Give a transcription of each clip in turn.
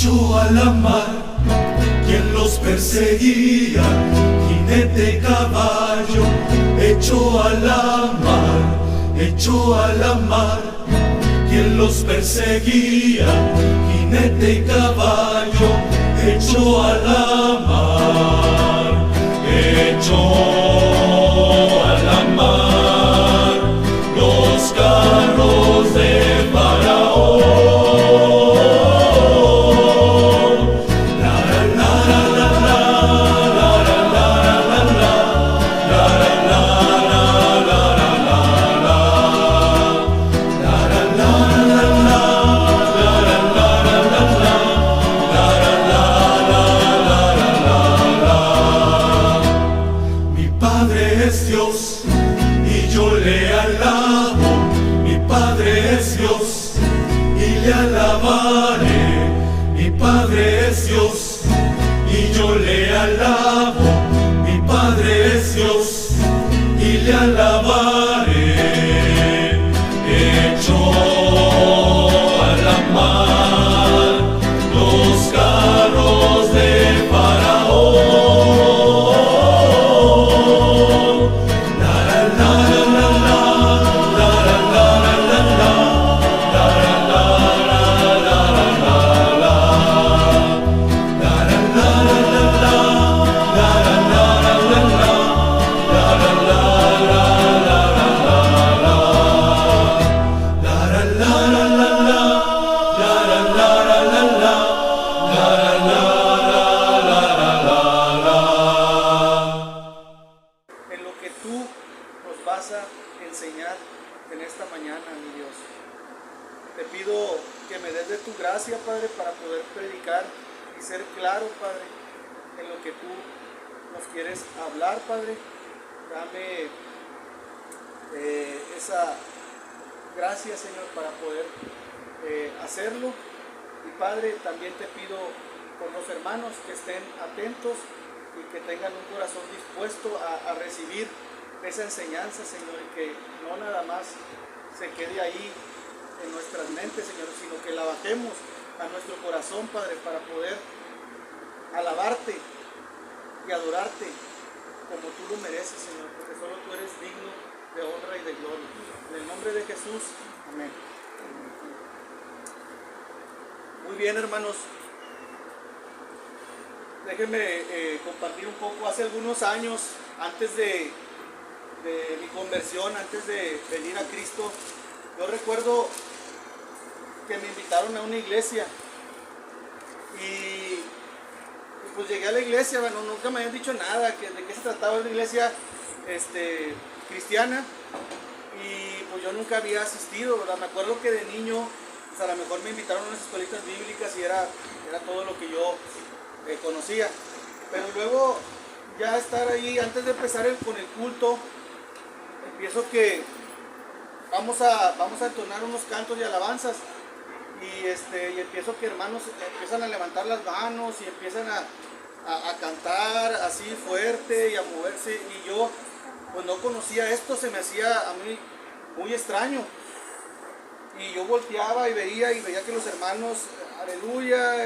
echó a la mar quien los perseguía, jinete caballo, echó a la mar quien los perseguía, jinete caballo, echó a la mar, echó a la mar los carros de Faraón. Dios, y yo le alabo, mi Padre es Dios, y le alabaré, mi Padre es Dios, y yo le alabo, mi Padre es Dios, y le alabaré, echó a la mar los carros de Faraón. Enseñar en esta mañana, mi Dios. Te pido que me des de tu gracia, Padre, para poder predicar y ser claro, Padre, en lo que tú nos quieres hablar, Padre. Dame esa gracia, Señor, para poder hacerlo. Y Padre, también te pido por los hermanos que estén atentos y que tengan un corazón dispuesto a recibir esa enseñanza, Señor, y que no nada más se quede ahí en nuestras mentes, Señor, sino que la bajemos a nuestro corazón, Padre, para poder alabarte y adorarte como tú lo mereces, Señor, porque solo tú eres digno de honra y de gloria. En el nombre de Jesús, amén. Muy bien, hermanos, déjenme compartir un poco. Hace algunos años, antes de mi conversión, antes de venir a Cristo, yo recuerdo que me invitaron a una iglesia y pues llegué a la iglesia. Bueno, nunca me habían dicho nada de qué se trataba de una iglesia cristiana, y pues yo nunca había asistido, ¿verdad? Me acuerdo que de niño pues a lo mejor me invitaron a unas escuelitas bíblicas y era todo lo que yo conocía, pero luego ya estar ahí, antes de empezar con el culto, empiezo que vamos a entonar unos cantos y alabanzas, y empiezo que hermanos empiezan a levantar las manos y empiezan a cantar así fuerte y a moverse, y yo pues no conocía esto, se me hacía a mí muy extraño, y yo volteaba y veía que los hermanos, aleluya,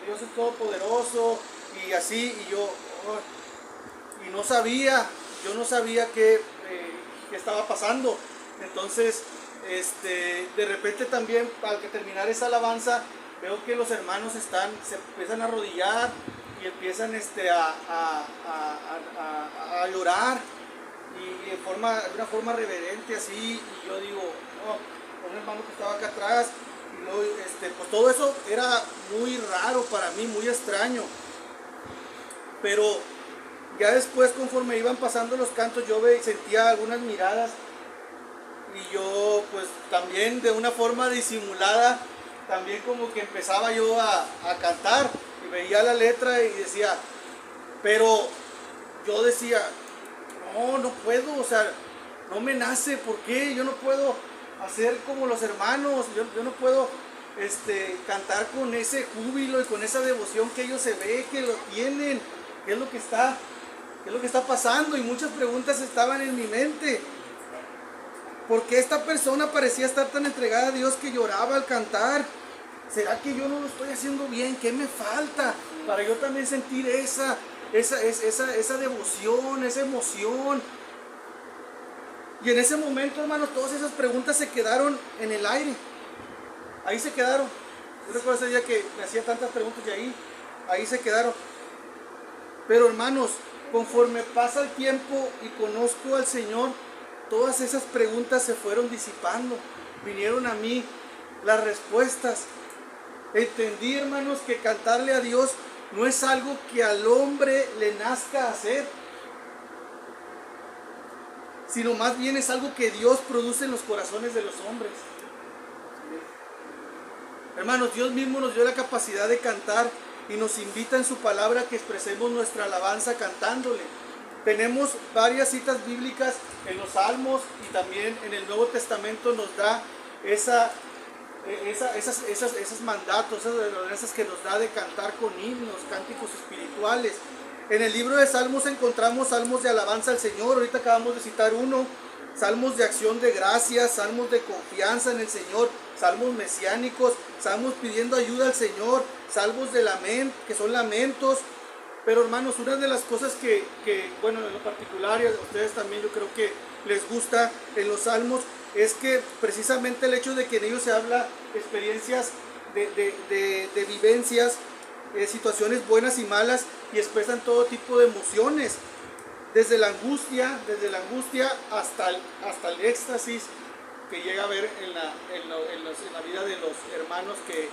Dios es todopoderoso, y así, y yo y no sabía qué estaba pasando. Entonces de repente también, al que terminar esa alabanza, veo que los hermanos se empiezan a arrodillar y empiezan a llorar, y de una forma reverente así, y yo digo, no, un hermano que estaba acá atrás, y luego, pues todo eso era muy raro para mí, muy extraño. Pero ya después, conforme iban pasando los cantos, yo sentía algunas miradas, y yo pues también de una forma disimulada, también como que empezaba yo a cantar, y veía la letra y decía, pero yo decía, no puedo, o sea, no me nace, ¿por qué? Yo no puedo hacer como los hermanos, yo no puedo cantar con ese júbilo y con esa devoción que ellos se ve que lo tienen. ¿Qué es lo que está pasando? Y muchas preguntas estaban en mi mente. ¿Por qué esta persona parecía estar tan entregada a Dios que lloraba al cantar? ¿Será que yo no lo estoy haciendo bien? ¿Qué me falta para yo también sentir esa devoción, esa emoción? Y en ese momento, hermanos, todas esas preguntas se quedaron en el aire. Ahí se quedaron. Yo recuerdo ese día que me hacía tantas preguntas y ahí se quedaron. Pero hermanos, conforme pasa el tiempo y conozco al Señor, todas esas preguntas se fueron disipando. Vinieron a mí las respuestas. Entendí, hermanos, que cantarle a Dios no es algo que al hombre le nazca hacer, sino más bien es algo que Dios produce en los corazones de los hombres. Hermanos, Dios mismo nos dio la capacidad de cantar y nos invita en su palabra que expresemos nuestra alabanza cantándole. Tenemos varias citas bíblicas en los Salmos y también en el Nuevo Testamento nos da esos mandatos, esas ordenanzas que nos da de cantar con himnos, cánticos espirituales. En el libro de Salmos encontramos salmos de alabanza al Señor. Ahorita acabamos de citar uno. Salmos de acción de gracias, salmos de confianza en el Señor, salmos mesiánicos, salmos pidiendo ayuda al Señor, salmos de lamento, que son lamentos. Pero hermanos, una de las cosas que bueno, en lo particular, y a ustedes también yo creo que les gusta en los salmos, es que precisamente el hecho de que en ellos se habla experiencias de vivencias, situaciones buenas y malas, y expresan todo tipo de emociones. Desde la angustia hasta el éxtasis que llega a haber en la vida de los hermanos que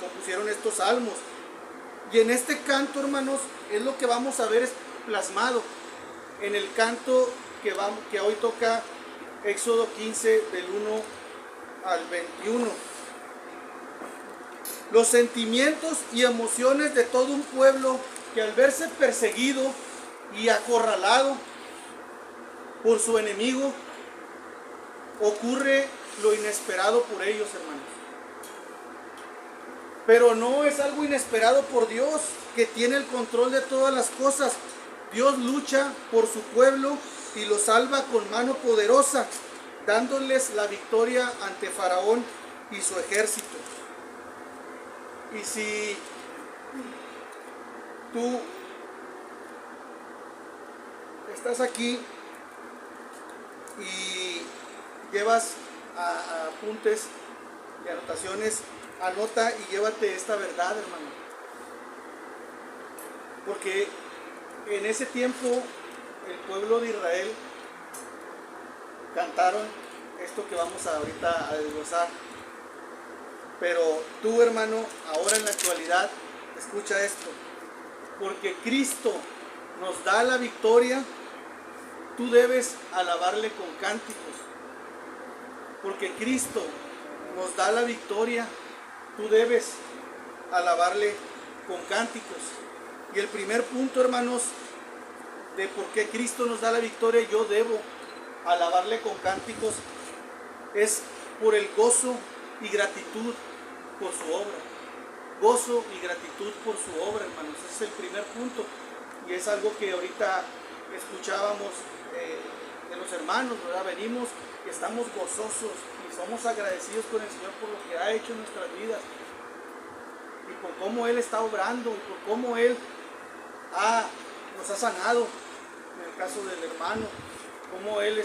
compusieron estos salmos. Y en este canto, hermanos, es lo que vamos a ver plasmado en el canto que hoy toca Éxodo 15 del 1 al 21. Los sentimientos y emociones de todo un pueblo que al verse perseguido y acorralado por su enemigo, ocurre lo inesperado por ellos, hermanos. Pero no es algo inesperado por Dios, que tiene el control de todas las cosas. Dios lucha por su pueblo y lo salva con mano poderosa, dándoles la victoria ante Faraón y su ejército. Y si tú estás aquí y llevas apuntes y anotaciones, anota y llévate esta verdad, hermano. Porque en ese tiempo el pueblo de Israel cantaron esto que vamos ahorita a desglosar. Pero tú, hermano, ahora en la actualidad, escucha esto. Porque Cristo nos da la victoria, tú debes alabarle con cánticos. Porque Cristo nos da la victoria, tú debes alabarle con cánticos. Y el primer punto, hermanos, de por qué Cristo nos da la victoria, yo debo alabarle con cánticos, es por el gozo y gratitud por su obra. Gozo y gratitud por su obra, hermanos. Ese es el primer punto. Y es algo que ahorita escuchábamos de los hermanos, ¿verdad? Venimos y estamos gozosos y somos agradecidos con el Señor por lo que ha hecho en nuestras vidas y por cómo Él está obrando y por cómo Él nos ha sanado, en el caso del hermano, cómo Él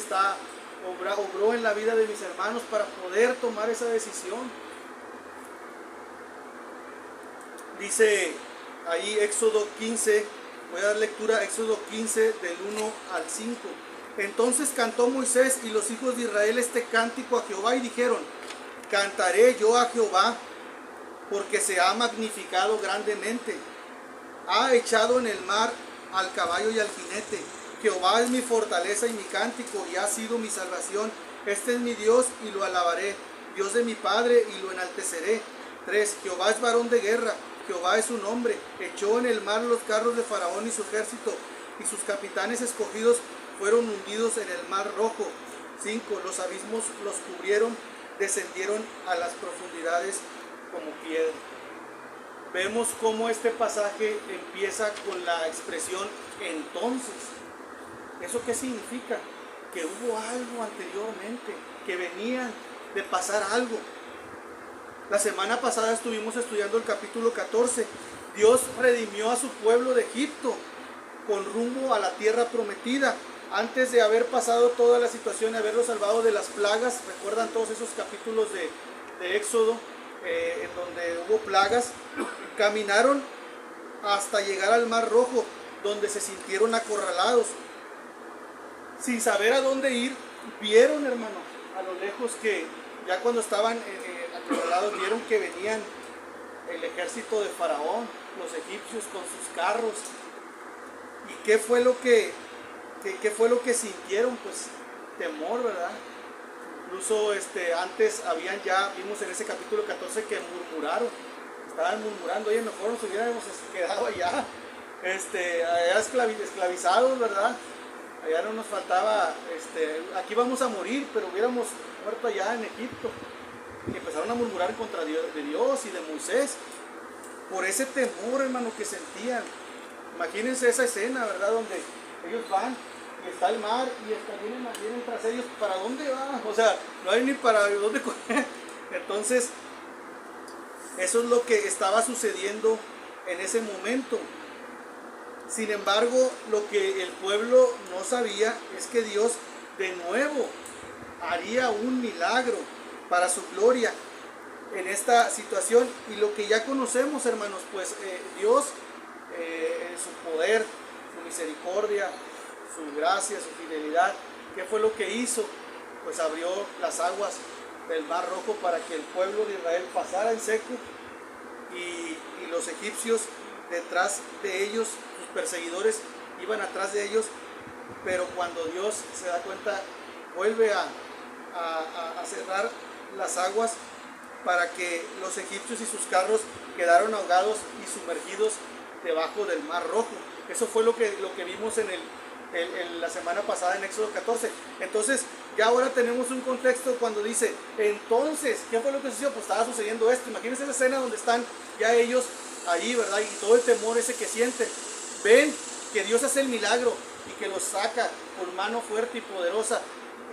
obró en la vida de mis hermanos para poder tomar esa decisión. Dice ahí Éxodo 15, voy a dar lectura a Éxodo 15 del 1 al 5. Entonces cantó Moisés y los hijos de Israel este cántico a Jehová y dijeron: cantaré yo a Jehová, porque se ha magnificado grandemente. Ha echado en el mar al caballo y al jinete. Jehová es mi fortaleza y mi cántico, y ha sido mi salvación. Este es mi Dios y lo alabaré, Dios de mi Padre, y lo enalteceré. 3. Jehová es varón de guerra, Jehová es su nombre. Echó en el mar los carros de Faraón y su ejército, y sus capitanes escogidos fueron hundidos en el mar rojo. 5. Los abismos los cubrieron, descendieron a las profundidades como piedra. Vemos cómo este pasaje empieza con la expresión entonces. ¿Eso qué significa? Que hubo algo anteriormente, que venía de pasar algo. La semana pasada estuvimos estudiando el capítulo 14. Dios redimió a su pueblo de Egipto con rumbo a la tierra prometida. Antes de haber pasado toda la situación y haberlos salvado de las plagas, recuerdan todos esos capítulos de Éxodo, en donde hubo plagas, caminaron hasta llegar al Mar Rojo, donde se sintieron acorralados. Sin saber a dónde ir, vieron, hermano, a lo lejos que ya cuando estaban acorralados, vieron que venían el ejército de Faraón, los egipcios con sus carros. ¿Y qué fue lo que sintieron? Pues temor, ¿verdad? Incluso antes vimos en ese capítulo 14 que murmuraron, estaban murmurando, oye, mejor nos hubiéramos quedado allá, esclavizados, ¿verdad? Allá no nos faltaba, aquí vamos a morir, pero hubiéramos muerto allá en Egipto. Y empezaron a murmurar contra Dios, de Dios y de Moisés, por ese temor, hermano, que sentían. Imagínense esa escena, ¿verdad? Donde ellos van y está el mar y vienen tras ellos. ¿Para dónde van? O sea, no hay ni para dónde correr. Entonces, eso es lo que estaba sucediendo en ese momento. Sin embargo, lo que el pueblo no sabía es que Dios de nuevo haría un milagro para su gloria en esta situación. Y lo que ya conocemos, hermanos, pues Dios, su poder, su misericordia, su gracia, su fidelidad, ¿qué fue lo que hizo? Pues abrió las aguas del Mar Rojo para que el pueblo de Israel pasara en seco, y los egipcios detrás de ellos, sus perseguidores iban atrás de ellos. Pero cuando Dios se da cuenta, vuelve a cerrar las aguas para que los egipcios y sus carros quedaron ahogados y sumergidos debajo del Mar Rojo. Eso fue lo que vimos en la semana pasada en Éxodo 14. Entonces ya ahora tenemos un contexto cuando dice, entonces, ¿qué fue lo que sucedió? Pues estaba sucediendo esto. Imagínense esa escena donde están ya ellos ahí, ¿verdad? Y todo el temor ese que sienten. Ven que Dios hace el milagro y que los saca con mano fuerte y poderosa,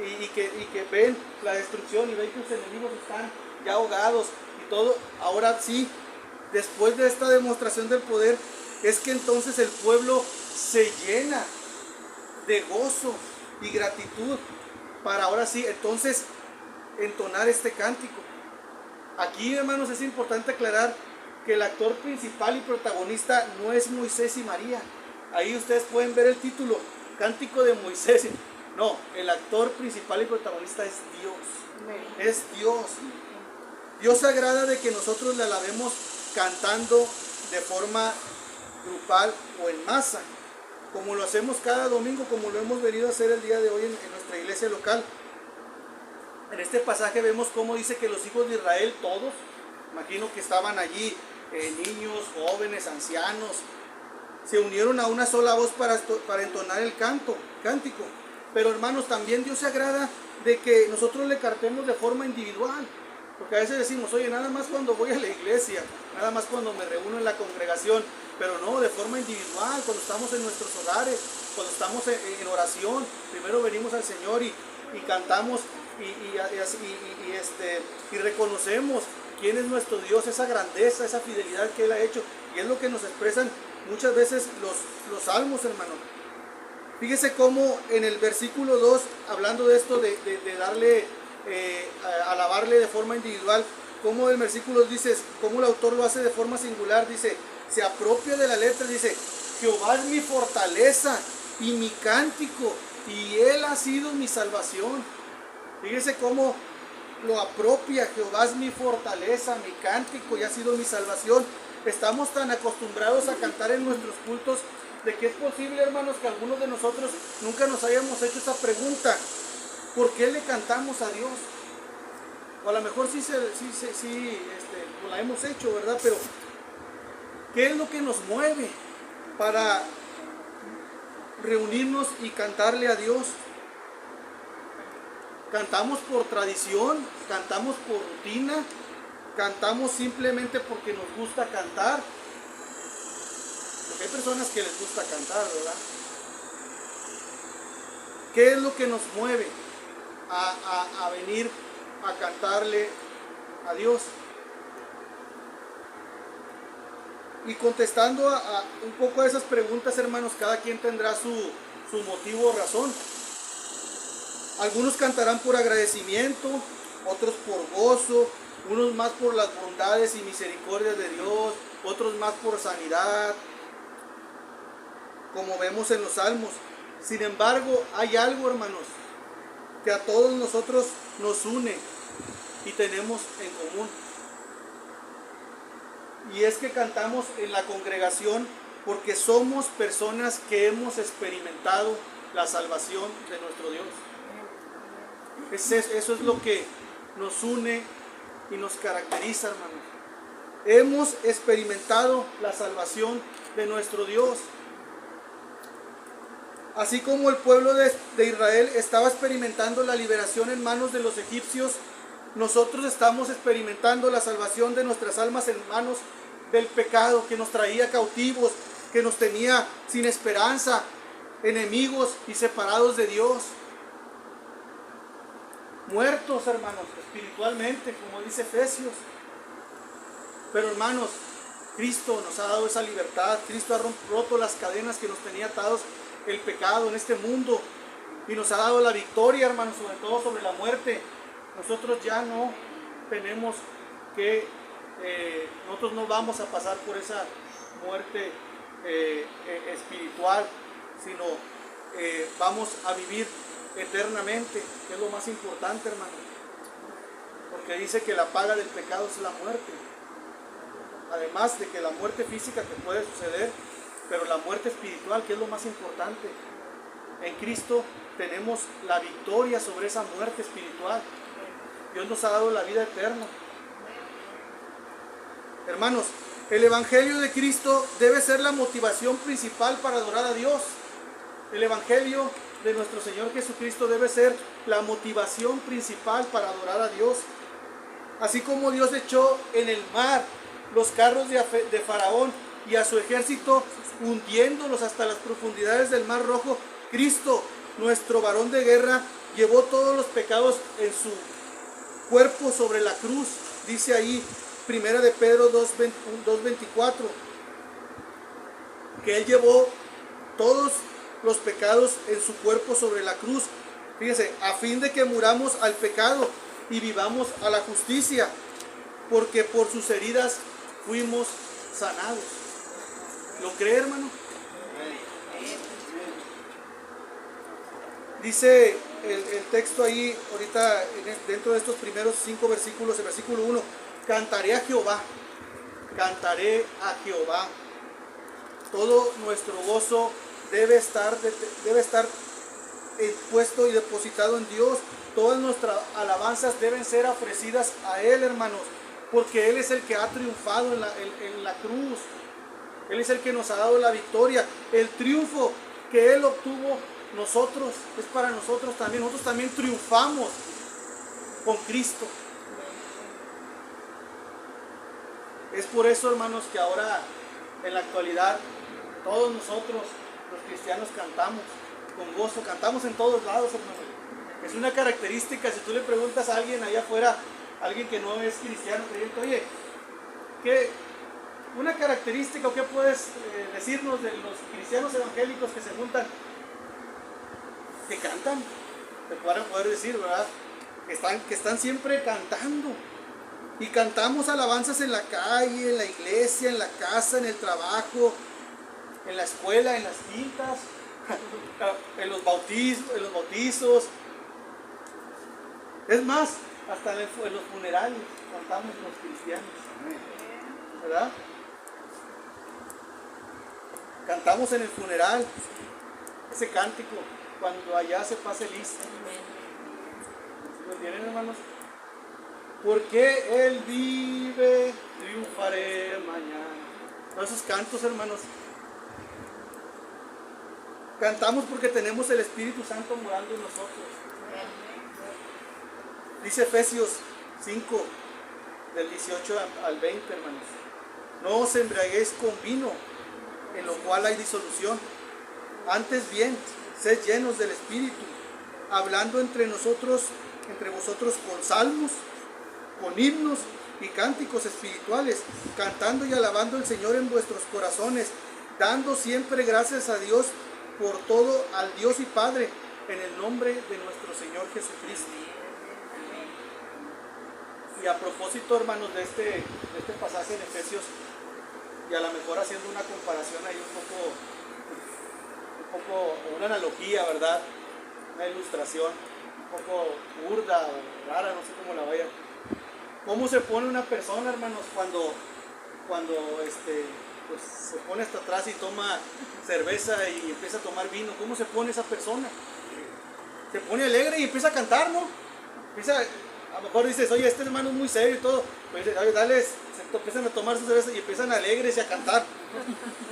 y que ven la destrucción y ven que los enemigos están ya ahogados y todo. Ahora sí, después de esta demostración del poder, es que entonces el pueblo se llena de gozo y gratitud para ahora sí entonces entonar este cántico. Aquí, hermanos, es importante aclarar que el actor principal y protagonista no es Moisés y María. Ahí ustedes pueden ver el título, Cántico de Moisés. No, el actor principal y protagonista es Dios. Es Dios. Dios se agrada de que nosotros le alabemos cantando de forma grupal o en masa, como lo hacemos cada domingo, como lo hemos venido a hacer el día de hoy en nuestra iglesia local. En este pasaje vemos cómo dice que los hijos de Israel, todos, imagino que estaban allí, niños, jóvenes, ancianos, se unieron a una sola voz para entonar el cántico. Pero, hermanos, también Dios se agrada de que nosotros le cantemos de forma individual. Porque a veces decimos, oye, nada más cuando voy a la iglesia, nada más cuando me reúno en la congregación. Pero no, de forma individual, cuando estamos en nuestros hogares, cuando estamos en oración, primero venimos al Señor y cantamos y reconocemos quién es nuestro Dios, esa grandeza, esa fidelidad que Él ha hecho. Y es lo que nos expresan muchas veces los salmos, hermano. Fíjese cómo en el versículo 2, hablando de esto, de darle, alabarle de forma individual, como el versículo dice, cómo el autor lo hace de forma singular, dice, se apropia de la letra, dice, Jehová es mi fortaleza y mi cántico, y Él ha sido mi salvación. Fíjese cómo lo apropia, Jehová es mi fortaleza, mi cántico, y ha sido mi salvación. Estamos tan acostumbrados a cantar en nuestros cultos, de que es posible, hermanos, que algunos de nosotros nunca nos hayamos hecho esa pregunta: ¿por qué le cantamos a Dios? O a lo mejor sí la hemos hecho, ¿verdad? Pero ¿qué es lo que nos mueve para reunirnos y cantarle a Dios? ¿Cantamos por tradición? ¿Cantamos por rutina? ¿Cantamos simplemente porque nos gusta cantar? Porque hay personas que les gusta cantar, ¿verdad? ¿Qué es lo que nos mueve a venir a cantarle a Dios? Y contestando un poco a esas preguntas, hermanos, cada quien tendrá su motivo o razón. Algunos cantarán por agradecimiento, otros por gozo, unos más por las bondades y misericordias de Dios, otros más por sanidad, como vemos en los salmos. Sin embargo, hay algo, hermanos, que a todos nosotros nos une y tenemos en común. Y es que cantamos en la congregación porque somos personas que hemos experimentado la salvación de nuestro Dios. Eso es lo que nos une y nos caracteriza, hermanos. Hemos experimentado la salvación de nuestro Dios. Así como el pueblo de Israel estaba experimentando la liberación en manos de los egipcios, nosotros estamos experimentando la salvación de nuestras almas en manos del pecado que nos traía cautivos, que nos tenía sin esperanza, enemigos y separados de Dios. Muertos, hermanos, espiritualmente, como dice Efesios. Pero, hermanos, Cristo nos ha dado esa libertad. Cristo ha roto las cadenas que nos tenía atados el pecado en este mundo y nos ha dado la victoria, hermanos, sobre todo sobre la muerte. Nosotros ya no tenemos que, nosotros no vamos a pasar por esa muerte espiritual, sino vamos a vivir eternamente, que es lo más importante, hermano, porque dice que la paga del pecado es la muerte, además de que la muerte física que puede suceder, pero la muerte espiritual, que es lo más importante. En Cristo tenemos la victoria sobre esa muerte espiritual. Dios nos ha dado la vida eterna. Hermanos, el Evangelio de Cristo debe ser la motivación principal para adorar a Dios. El Evangelio de nuestro Señor Jesucristo debe ser la motivación principal para adorar a Dios. Así como Dios echó en el mar los carros de Faraón y a su ejército, hundiéndolos hasta las profundidades del Mar Rojo, Cristo, nuestro varón de guerra, llevó todos los pecados en su cuerpo sobre la cruz. Dice ahí, 1 de Pedro 2:24, que Él llevó todos los pecados en su cuerpo sobre la cruz. Fíjese, a fin de que muramos al pecado y vivamos a la justicia, porque por sus heridas fuimos sanados. ¿Lo cree, hermano? Dice el texto ahí, ahorita dentro de estos primeros 5 versículos, el versículo 1, cantaré a Jehová, cantaré a Jehová. Todo nuestro gozo debe estar puesto y depositado en Dios. Todas nuestras alabanzas deben ser ofrecidas a Él, hermanos, porque Él es el que ha triunfado en la cruz. Él es el que nos ha dado la victoria. El triunfo que Él obtuvo, nosotros, es para nosotros también. Nosotros también triunfamos con Cristo. Es por eso, hermanos, que ahora, en la actualidad, todos nosotros, los cristianos, cantamos con gozo. Cantamos en todos lados, hermanos. Es una característica. Si tú le preguntas a alguien allá afuera, alguien que no es cristiano, creyente, oye, ¿qué? Una característica, o qué puedes decirnos de los cristianos evangélicos que se juntan, que cantan, te pueden poder decir, ¿verdad? Que están siempre cantando. Y cantamos alabanzas en la calle, en la iglesia, en la casa, en el trabajo, en la escuela, en las quintas, en los bautizos. Es más, hasta en los funerales cantamos los cristianos, ¿verdad? Cantamos en el funeral ese cántico, cuando allá se pase lista. ¿Sí lo entienden, hermanos? Porque Él vive, triunfaré mañana. Todos esos cantos, hermanos. Cantamos porque tenemos el Espíritu Santo morando en nosotros. Dice Efesios 5, del 18 al 20, hermanos. No os embriaguéis con vino, en lo cual hay disolución. Antes bien, sed llenos del Espíritu, hablando entre vosotros con salmos, con himnos y cánticos espirituales, cantando y alabando al Señor en vuestros corazones, dando siempre gracias a Dios por todo, al Dios y Padre, en el nombre de nuestro Señor Jesucristo. Y a propósito, hermanos, de este pasaje en Efesios, y a lo mejor haciendo una comparación ahí un poco, una analogía, ¿verdad? Una ilustración un poco burda o rara, no sé cómo la vaya. ¿Cómo se pone una persona, hermanos, cuando pues, se pone hasta atrás y toma cerveza y empieza a tomar vino? ¿Cómo se pone esa persona? Se pone alegre y empieza a cantar, ¿no? A lo mejor dices, oye, este hermano es muy serio y todo. Pues dices, oye, empiezan a tomar su cerveza y empiezan alegres y a cantar.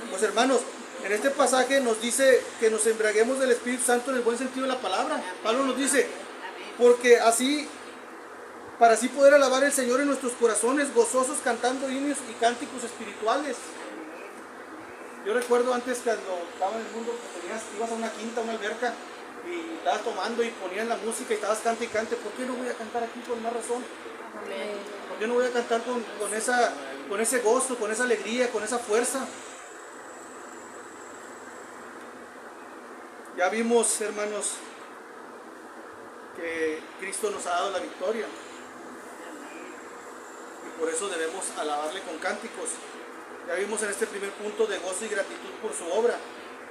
Pues hermanos, en este pasaje nos dice que nos embriaguemos del Espíritu Santo en el buen sentido de la palabra. Pablo nos dice, porque para así poder alabar al Señor en nuestros corazones, gozosos, cantando himnos y cánticos espirituales. Yo recuerdo antes cuando estaba en el mundo, que ibas a una quinta, a una alberca, y estabas tomando y ponían la música y estabas cante y cante. ¿Por qué no voy a cantar aquí con más razón? ¿Por qué no voy a cantar con ese gozo, con esa alegría, con esa fuerza? Ya vimos, hermanos, que Cristo nos ha dado la victoria. Y por eso debemos alabarle con cánticos. Ya vimos en este primer punto de gozo y gratitud por su obra.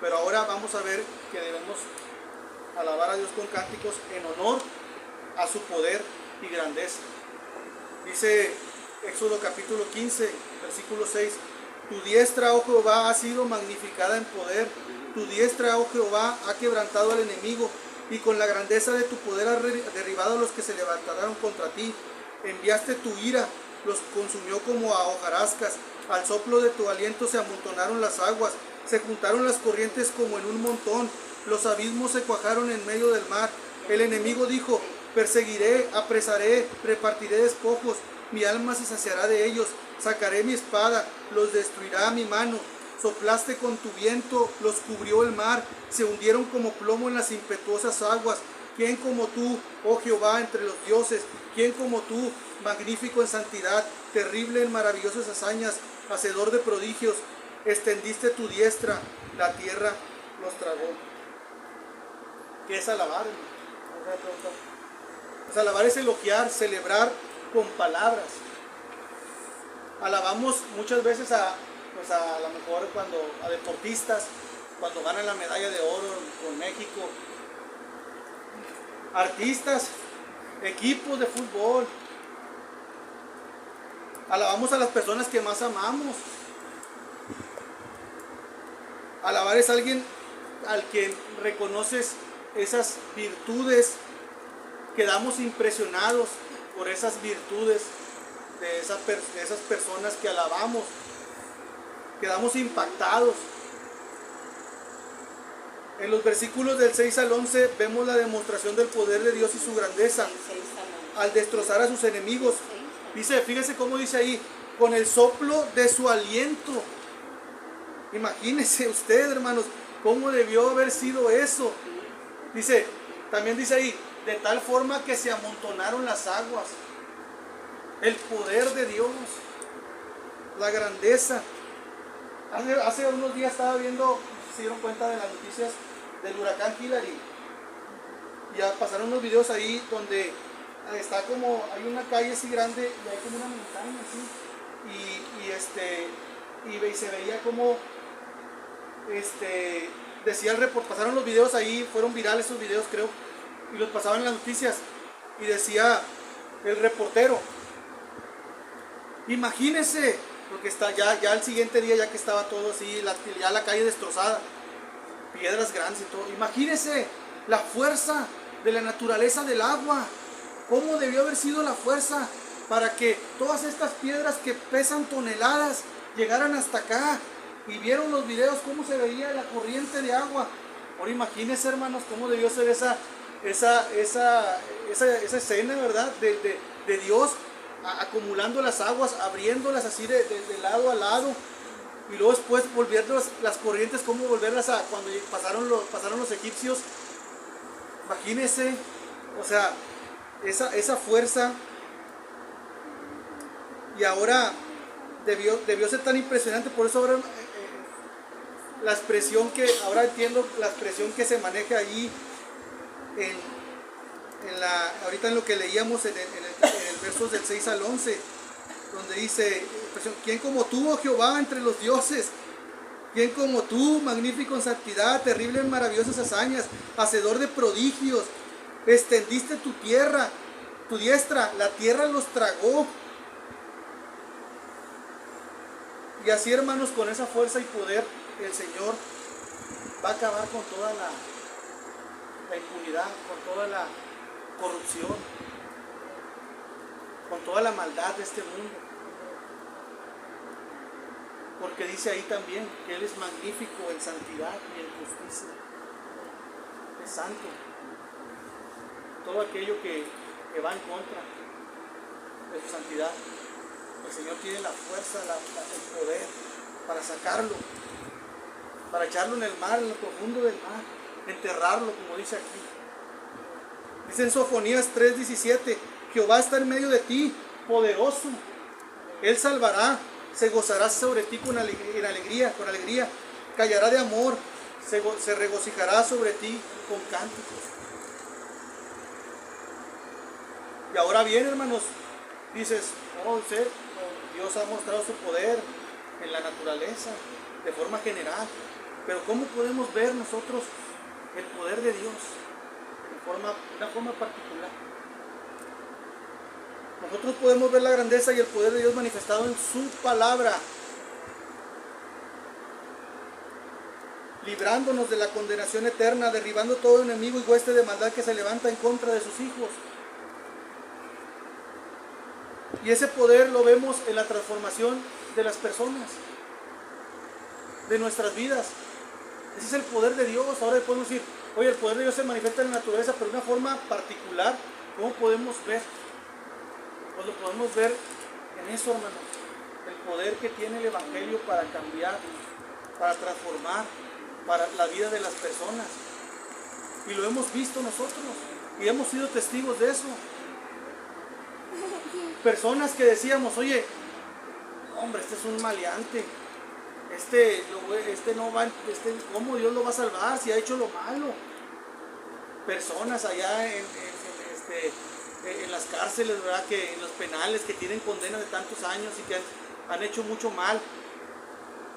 Pero ahora vamos a ver que debemos alabar a Dios con cánticos en honor a su poder y grandeza. Dice Éxodo capítulo 15, versículo 6: Tu diestra, oh Jehová, ha sido magnificada en poder. Tu diestra, oh Jehová, ha quebrantado al enemigo, y con la grandeza de tu poder has derribado a los que se levantaron contra ti. Enviaste tu ira, los consumió como a hojarascas. Al soplo de tu aliento se amontonaron las aguas, se juntaron las corrientes como en un montón. Los abismos se cuajaron en medio del mar. El enemigo dijo: perseguiré, apresaré, repartiré despojos. Mi alma se saciará de ellos. Sacaré mi espada, los destruirá mi mano. Soplaste con tu viento, los cubrió el mar. Se hundieron como plomo en las impetuosas aguas. ¿Quién como tú, oh Jehová, entre los dioses? ¿Quién como tú, magnífico en santidad, terrible en maravillosas hazañas, hacedor de prodigios? Extendiste tu diestra, la tierra los tragó. ¿Qué es alabar? Pues alabar es elogiar, celebrar con palabras. Alabamos muchas veces a lo mejor a deportistas, cuando ganan la medalla de oro con México, artistas, equipos de fútbol. Alabamos a las personas que más amamos. Alabar es alguien al que reconoces esas virtudes, quedamos impresionados por esas virtudes de esas personas que alabamos, quedamos impactados. En los versículos del 6 al 11 vemos la demostración del poder de Dios y su grandeza al destrozar a sus enemigos. Dice, fíjese cómo dice ahí, con el soplo de su aliento. Imagínense usted, hermanos, cómo debió haber sido eso. Dice, también dice ahí, de tal forma que se amontonaron las aguas. El poder de Dios, la grandeza. Hace unos días estaba viendo, no sé si se dieron cuenta de las noticias del huracán Hillary. Ya pasaron unos videos ahí donde está como, hay una calle así grande y hay como una montaña así. Y se veía como, decía el reporte, pasaron los videos ahí, fueron virales esos videos creo, y los pasaban en las noticias, y decía el reportero, imagínense, porque está ya el siguiente día, ya que estaba todo así, ya la calle destrozada, piedras grandes y todo, imagínense la fuerza de la naturaleza del agua, cómo debió haber sido la fuerza para que todas estas piedras que pesan toneladas llegaran hasta acá. Y vieron los videos cómo se veía la corriente de agua. Ahora imagínense, hermanos, cómo debió ser esa escena, ¿verdad? De Dios acumulando las aguas, abriéndolas así de lado a lado. Y luego después volviendo las corrientes, cómo volverlas a cuando pasaron los egipcios. Imagínense, o sea, esa fuerza Y ahora debió ser tan impresionante, por eso ahora la expresión que, ahora entiendo la expresión que se maneja allí ahorita en lo que leíamos en el versos del 6 al 11, donde dice, ¿quién como tú, oh Jehová, entre los dioses? ¿Quién como tú, magnífico en santidad, terrible en maravillosas hazañas, hacedor de prodigios? Extendiste tu diestra, la tierra los tragó. Y así, hermanos, con esa fuerza y poder, el Señor va a acabar con toda la impunidad, con toda la corrupción, con toda la maldad de este mundo. Porque dice ahí también que Él es magnífico en santidad y en justicia. Es santo. Todo aquello que va en contra de su santidad, el Señor tiene la fuerza, el poder para sacarlo, para echarlo en el mar, en lo profundo del mar, enterrarlo, como dice aquí. Dice en Sofonías 3:17, Jehová está en medio de ti, poderoso. Él salvará, se gozará sobre ti con alegría, callará de amor, se regocijará sobre ti con cánticos. Y ahora bien, hermanos, dices, Dios ha mostrado su poder en la naturaleza, de forma general. Pero ¿cómo podemos ver nosotros el poder de Dios de una forma particular? Nosotros podemos ver la grandeza y el poder de Dios manifestado en su palabra, librándonos de la condenación eterna, derribando todo enemigo y hueste de maldad que se levanta en contra de sus hijos. Y ese poder lo vemos en la transformación de las personas, de nuestras vidas. Ese es el poder de Dios. Ahora podemos decir, oye, el poder de Dios se manifiesta en la naturaleza, pero de una forma particular. ¿Cómo podemos ver? Pues lo podemos ver en eso, hermanos. El poder que tiene el Evangelio para cambiar, para transformar, para la vida de las personas. Y lo hemos visto nosotros. Y hemos sido testigos de eso. Personas que decíamos, oye, hombre, este es un maleante, ¿cómo Dios lo va a salvar si ha hecho lo malo? Personas allá en las cárceles, ¿verdad? En los penales, que tienen condena de tantos años y que han hecho mucho mal,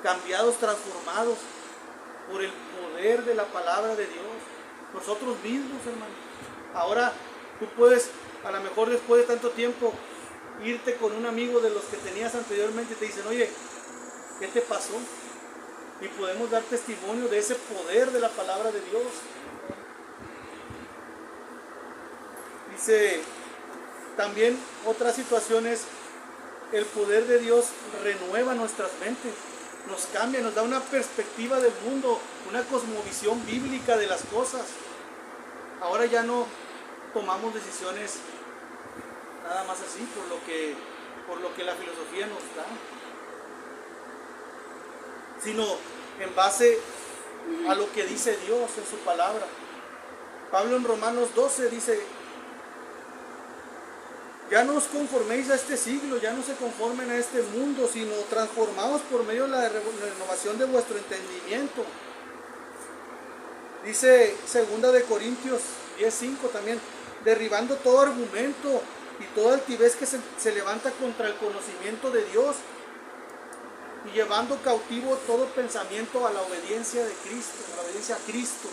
cambiados, transformados por el poder de la palabra de Dios. Nosotros mismos, hermano. Ahora tú puedes, a lo mejor después de tanto tiempo, irte con un amigo de los que tenías anteriormente y te dicen, oye, ¿qué te pasó? Y podemos dar testimonio de ese poder de la palabra de Dios. Dice, también otra situación es, el poder de Dios renueva nuestras mentes, nos cambia, nos da una perspectiva del mundo, una cosmovisión bíblica de las cosas. Ahora ya no tomamos decisiones nada más así, por lo que la filosofía nos da, sino en base a lo que dice Dios en su palabra. Pablo en Romanos 12 dice, ya no os conforméis a este siglo, ya no se conformen a este mundo, sino transformaos por medio de la renovación de vuestro entendimiento. Dice 2 de Corintios 10:5 también, derribando todo argumento y toda altivez que se levanta contra el conocimiento de Dios, y llevando cautivo todo pensamiento a la obediencia de Cristo, a la obediencia a Cristo.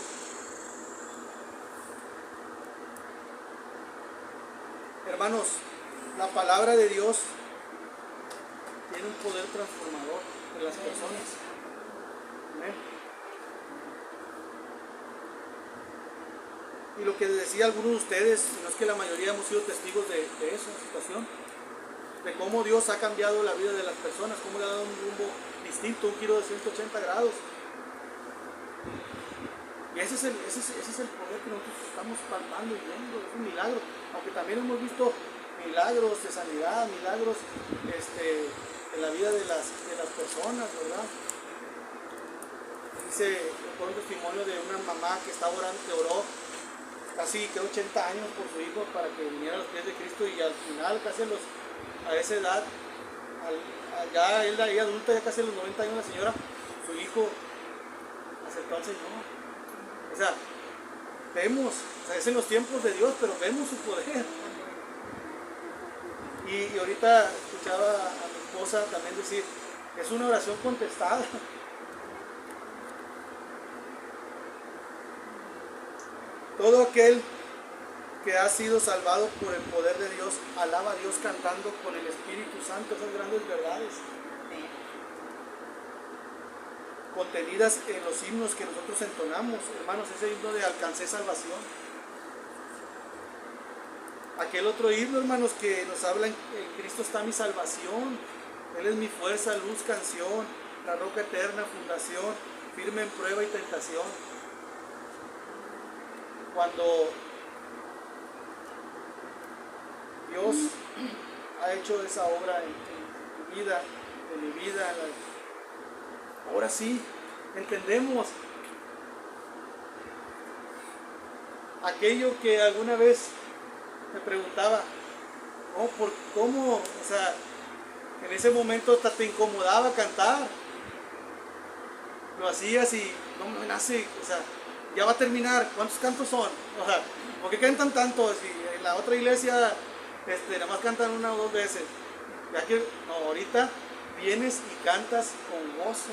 Hermanos, la palabra de Dios tiene un poder transformador en las personas. Amén. Y lo que decía algunos de ustedes, no es que la mayoría hemos sido testigos de esa situación, de cómo Dios ha cambiado la vida de las personas, cómo le ha dado un rumbo distinto, un giro de 180 grados. Y ese es el poder que nosotros estamos palpando y viendo, es un milagro. Aunque también hemos visto milagros de sanidad, milagros en la vida de las personas, ¿verdad? Dice, por un testimonio de una mamá que estaba orando, que oró casi 80 años por su hijo para que viniera a los pies de Cristo, y al final, casi a esa edad, ya él ahí adulta, ya casi a los 90 años la señora, su hijo aceptó al Señor. O sea, vemos, o sea, es en los tiempos de Dios, pero vemos su poder. Y ahorita escuchaba a mi esposa también decir, es una oración contestada. Todo aquel que ha sido salvado por el poder de Dios, alaba a Dios cantando con el Espíritu Santo esas grandes verdades contenidas en los himnos que nosotros entonamos, hermanos, ese himno de alcancé salvación. Aquel otro himno, hermanos, que nos habla en Cristo está mi salvación, Él es mi fuerza, luz, canción, la roca eterna, fundación, firme en prueba y tentación. Cuando Dios ha hecho esa obra en tu vida, en mi vida, ahora sí, entendemos aquello que alguna vez me preguntaba, oh, ¿cómo? O sea, en ese momento hasta te incomodaba cantar. Lo hacías y no me nace, o sea, ya va a terminar, ¿cuántos cantos son? O sea, ¿por qué cantan tantos? Y en la otra iglesia nada más cantan una o dos veces. Ya que no, ahorita vienes y cantas con gozo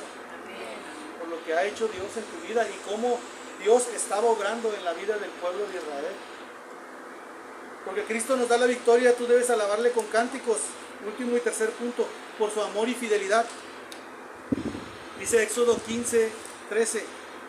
por lo que ha hecho Dios en tu vida y cómo Dios estaba obrando en la vida del pueblo de Israel. Porque Cristo nos da la victoria, tú debes alabarle con cánticos. Último y tercer punto, por su amor y fidelidad. Dice Éxodo 15:13,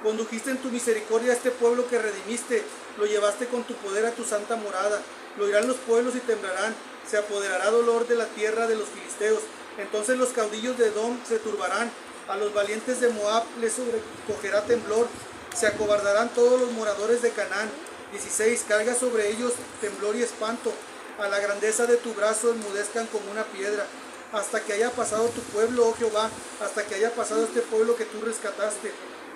condujiste en tu misericordia a este pueblo que redimiste, lo llevaste con tu poder a tu santa morada. Lo oirán los pueblos y temblarán, se apoderará dolor de la tierra de los filisteos. Entonces los caudillos de Edom se turbarán, a los valientes de Moab les sobrecogerá temblor, se acobardarán todos los moradores de Canaán. 16, carga sobre ellos temblor y espanto, a la grandeza de tu brazo enmudezcan como una piedra, hasta que haya pasado tu pueblo, oh Jehová, hasta que haya pasado este pueblo que tú rescataste.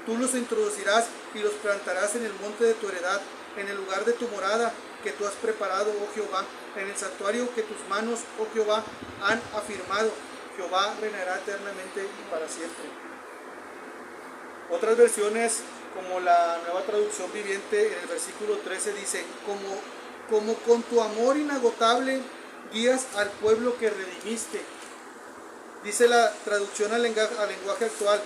Tú los introducirás y los plantarás en el monte de tu heredad, en el lugar de tu morada que tú has preparado, oh Jehová, en el santuario que tus manos, oh Jehová, han afirmado. Jehová reinará eternamente y para siempre. Otras versiones, como la Nueva Traducción Viviente, en el versículo 13 dice, como con tu amor inagotable guías al pueblo que redimiste. Dice la traducción al lenguaje actual,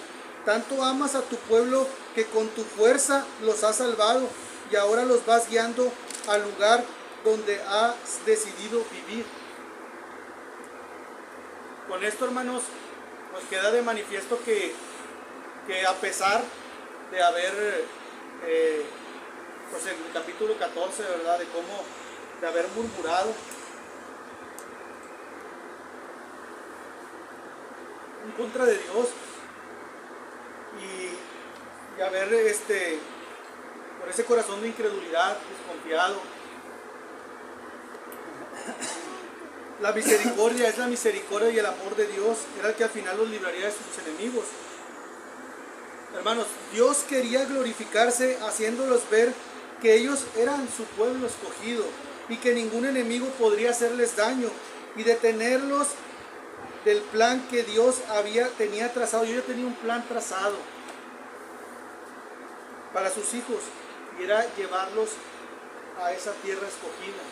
tanto amas a tu pueblo que con tu fuerza los has salvado y ahora los vas guiando al lugar donde has decidido vivir. Con esto, hermanos, nos queda de manifiesto que a pesar de haber, pues en el capítulo 14, ¿verdad? De haber murmurado en contra de Dios y haber, por ese corazón de incredulidad, desconfiado. La misericordia es la misericordia y el amor de Dios, era el que al final los libraría de sus enemigos. Hermanos, Dios quería glorificarse haciéndolos ver que ellos eran su pueblo escogido y que ningún enemigo podría hacerles daño y detenerlos del plan que Dios tenía trazado. Yo ya tenía un plan trazado para sus hijos y era llevarlos a esa tierra escogida.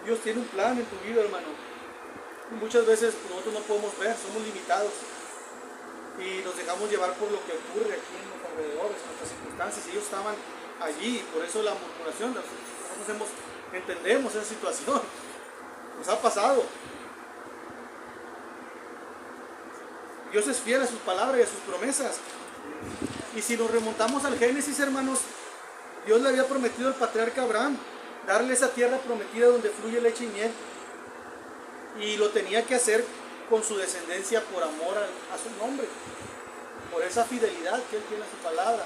Dios tiene un plan en tu vida, hermano. Y muchas veces nosotros no podemos ver, somos limitados y nos dejamos llevar por lo que ocurre aquí en los alrededores, en nuestras circunstancias. Ellos estaban allí, por eso la murmuración. Nosotros entendemos esa situación, nos ha pasado. Dios es fiel a sus palabras y a sus promesas. Y si nos remontamos al Génesis, hermanos, Dios le había prometido al patriarca Abraham darle esa tierra prometida donde fluye leche y miel, y lo tenía que hacer con su descendencia por amor a su nombre, por esa fidelidad que él tiene a su palabra,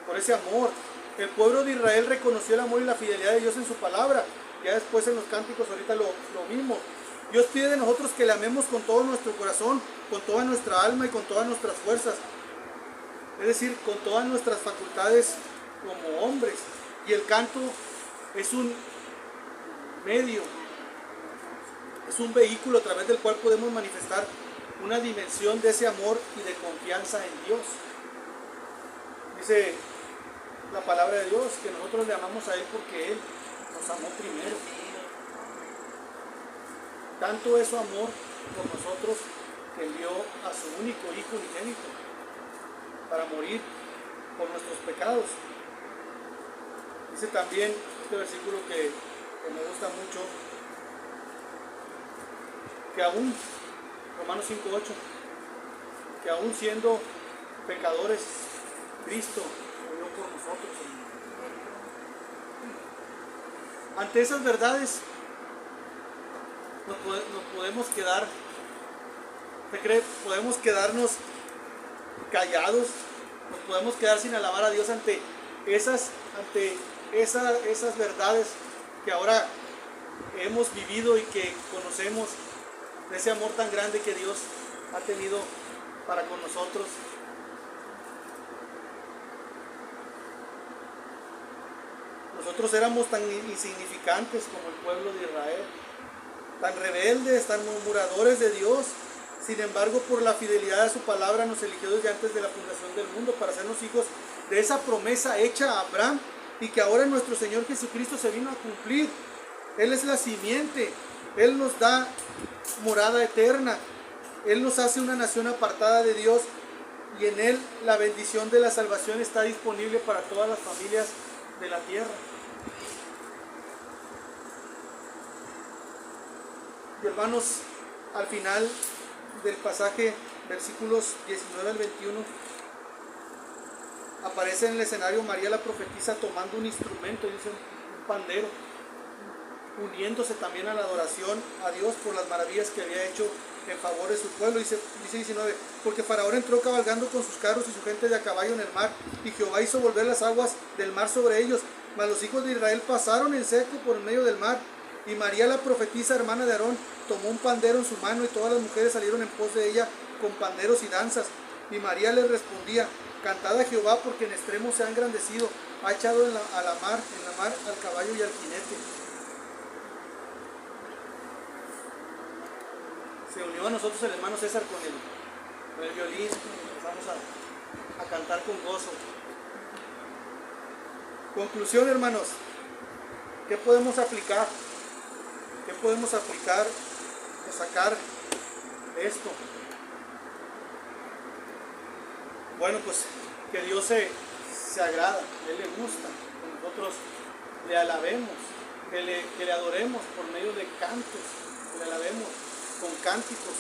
por ese amor. El pueblo de Israel reconoció el amor y la fidelidad de Dios en su palabra. Ya después en los cánticos ahorita lo vimos. Dios pide de nosotros que le amemos con todo nuestro corazón, con toda nuestra alma y con todas nuestras fuerzas, es decir, con todas nuestras facultades como hombres. Y el canto es un medio Es un vehículo a través del cual podemos manifestar una dimensión de ese amor y de confianza en Dios. Dice la palabra de Dios que nosotros le amamos a Él porque Él nos amó primero. Tanto es su amor por nosotros que envió a su único Hijo unigénito para morir por nuestros pecados. Dice también este versículo que me gusta mucho, que aún, Romanos 5:8, que aún siendo pecadores, Cristo murió por nosotros. Ante esas verdades nos podemos quedar, ¿se cree? Podemos quedarnos callados, nos podemos quedar sin alabar a Dios ante esas verdades que ahora hemos vivido y que conocemos, de ese amor tan grande que Dios ha tenido para con nosotros. Nosotros éramos tan insignificantes como el pueblo de Israel, tan rebeldes, tan murmuradores de Dios. Sin embargo, por la fidelidad a su palabra nos eligió desde antes de la fundación del mundo para sernos hijos de esa promesa hecha a Abraham y que ahora nuestro Señor Jesucristo se vino a cumplir. Él es la simiente, Él nos da morada eterna, Él nos hace una nación apartada de Dios y en Él la bendición de la salvación está disponible para todas las familias de la tierra. Y hermanos, al final del pasaje, versículos 19 al 21, aparece en el escenario María la profetisa tomando un instrumento, dice un pandero, uniéndose también a la adoración a Dios por las maravillas que había hecho en favor de su pueblo. Dice 19, porque Faraón entró cabalgando con sus carros y su gente de a caballo en el mar, y Jehová hizo volver las aguas del mar sobre ellos, mas los hijos de Israel pasaron en seco por el medio del mar. Y María la profetisa, hermana de Aarón, tomó un pandero en su mano, y todas las mujeres salieron en pos de ella con panderos y danzas. Y María les respondía, cantad a Jehová, porque en extremo se ha engrandecido, ha echado en la mar al caballo y al jinete. Se unió a nosotros el hermano César con el violín, empezamos a cantar con gozo. Conclusión, hermanos, ¿qué podemos aplicar? ¿Qué podemos aplicar o sacar de esto? Bueno, pues que Dios se agrada, a Él le gusta, que nosotros le alabemos, que le adoremos por medio de cantos, que le alabemos con cánticos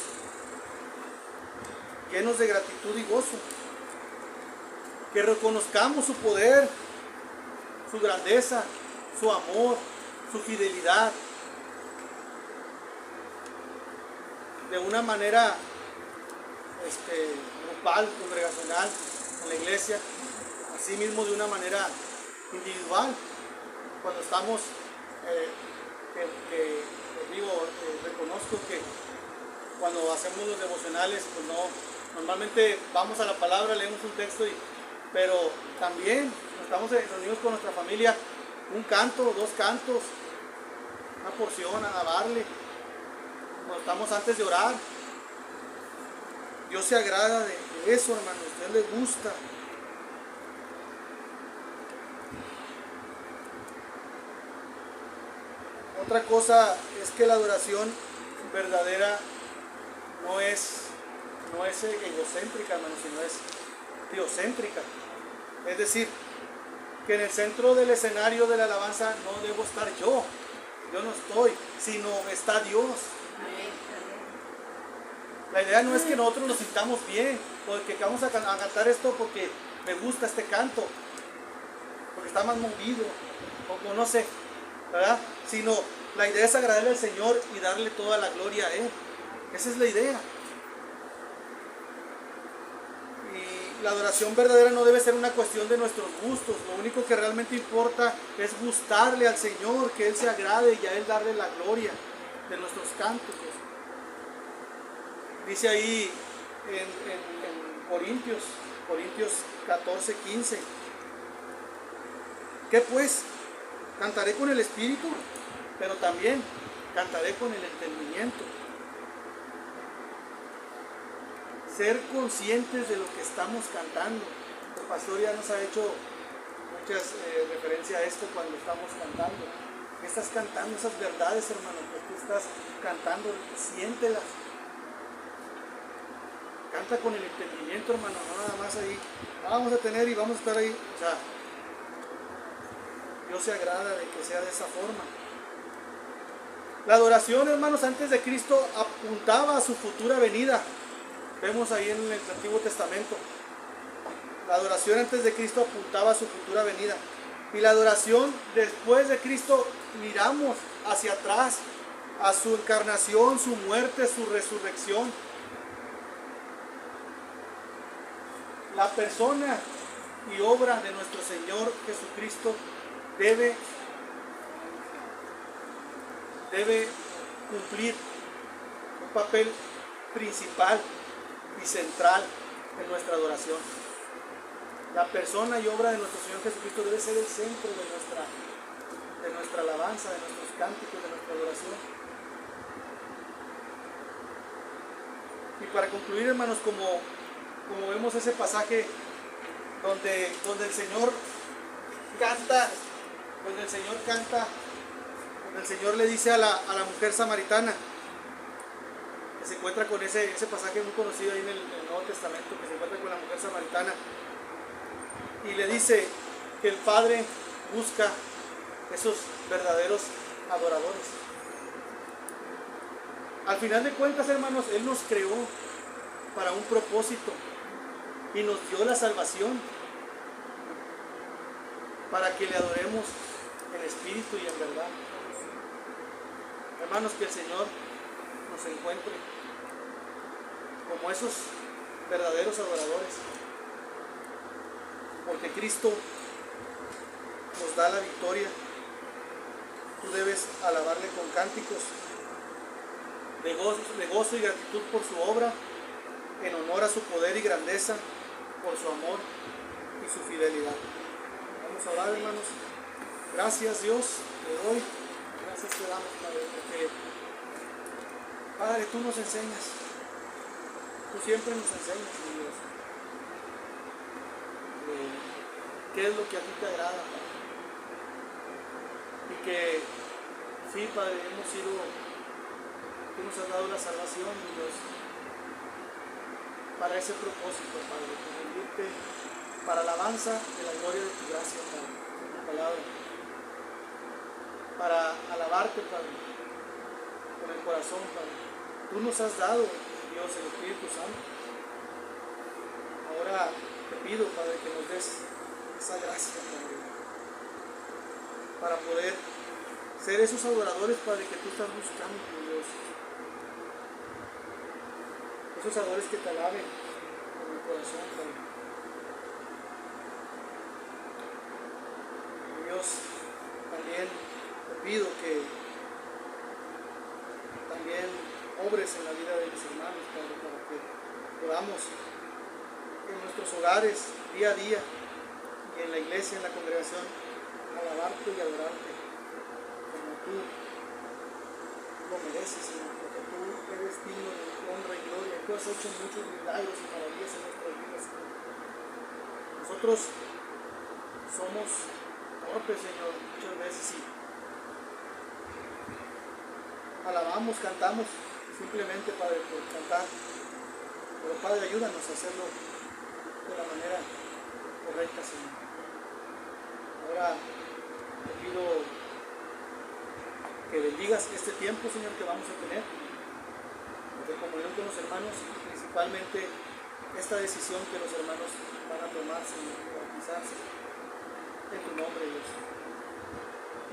llenos de gratitud y gozo, que reconozcamos su poder, su grandeza, su amor, su fidelidad, de una manera grupal, congregacional, en la iglesia, así mismo de una manera individual, cuando estamos, reconozco que cuando hacemos los devocionales, pues normalmente vamos a la palabra, leemos un texto, pero también estamos reunidos con nuestra familia, un canto, dos cantos, una porción, alabarle, cuando estamos antes de orar. Dios se agrada de eso, hermanos, a Dios le gusta. Otra cosa es que la adoración verdadera no es egocéntrica, hermanos, sino es teocéntrica. Es decir, que en el centro del escenario de la alabanza no debo estar yo no estoy, sino está Dios. La idea no es que nosotros nos sintamos bien, porque vamos a cantar esto porque me gusta este canto, porque está más movido, o no sé, ¿verdad? Sino la idea es agradarle al Señor y darle toda la gloria a Él. Esa es la idea. Y la adoración verdadera no debe ser una cuestión de nuestros gustos. Lo único que realmente importa es gustarle al Señor, que Él se agrade y a Él darle la gloria de nuestros cánticos. Dice ahí en Corintios 14:15. ¿Qué pues? Cantaré con el Espíritu, pero también cantaré con el entendimiento. Ser conscientes de lo que estamos cantando. El pastor ya nos ha hecho muchas referencias a esto cuando estamos cantando. ¿Qué estás cantando? Esas verdades, hermano, que tú estás cantando, siéntelas. Canta con el entendimiento, hermano, no nada más ahí. Vamos a tener y vamos a estar ahí. O sea, Dios se agrada de que sea de esa forma. La adoración, hermanos, antes de Cristo apuntaba a su futura venida. Vemos ahí en el Antiguo Testamento. La adoración antes de Cristo apuntaba a su futura venida. Y la adoración después de Cristo, miramos hacia atrás, a su encarnación, su muerte, su resurrección. La persona y obra de nuestro Señor Jesucristo debe cumplir un papel principal y central en nuestra adoración. La persona y obra de nuestro Señor Jesucristo debe ser el centro de nuestra alabanza, de nuestros cánticos, de nuestra adoración. Y para concluir, hermanos, como vemos ese pasaje donde el Señor canta, donde el Señor le dice a la mujer samaritana, que se encuentra con ese pasaje muy conocido ahí en el Nuevo Testamento, que se encuentra con la mujer samaritana, y le dice que el Padre busca esos verdaderos adoradores. Al final de cuentas, hermanos, Él nos creó para un propósito y nos dio la salvación para que le adoremos en espíritu y en verdad. Hermanos, que el Señor nos encuentre como esos verdaderos adoradores, porque Cristo nos da la victoria. Tú debes alabarle con cánticos de gozo y gratitud por su obra, en honor a su poder y grandeza, por su amor y su fidelidad. Vamos a orar, hermanos. Gracias, Dios, te doy. Gracias te damos, Padre, porque, Padre, tú nos enseñas. Tú siempre nos enseñas, mi Dios. ¿Qué es lo que a ti te agrada, Padre? Y que, sí, Padre, tú nos has dado la salvación, mi Dios, para ese propósito, Padre, para rendirte, para alabanza de la gloria de tu gracia, Padre, de tu palabra, para alabarte, Padre, con el corazón, Padre. Tú nos has dado, Dios, el Espíritu Santo. Ahora te pido, Padre, que nos des esa gracia, Padre, para poder ser esos adoradores, Padre, que tú estás buscando, Dios. Esos adoradores que te alaben con el corazón, Padre. Dios, también te pido que también obres en la vida de mis hermanos, Padre, para que podamos en nuestros hogares, día a día, y en la iglesia, en la congregación, alabarte y adorarte como tú lo mereces, Señor, porque tú eres digno de honra y gloria. Tú has hecho muchos milagros y maravillas en nuestras vidas, Señor. Nosotros somos torpes, Señor, muchas veces, sí. Alabamos, cantamos simplemente, Padre, por cantar. Pero, Padre, ayúdanos a hacerlo de la manera correcta, Señor. Ahora te pido que bendigas este tiempo, Señor, que vamos a tener de comunión con los hermanos, y principalmente esta decisión que los hermanos van a tomar, Señor, de bautizarse en tu nombre, Dios.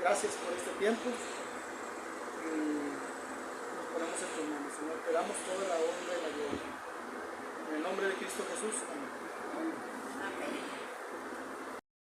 Gracias por este tiempo y nos ponemos en tus manos, Señor. Te damos toda la honra y la gloria. En el nombre de Cristo Jesús, amén.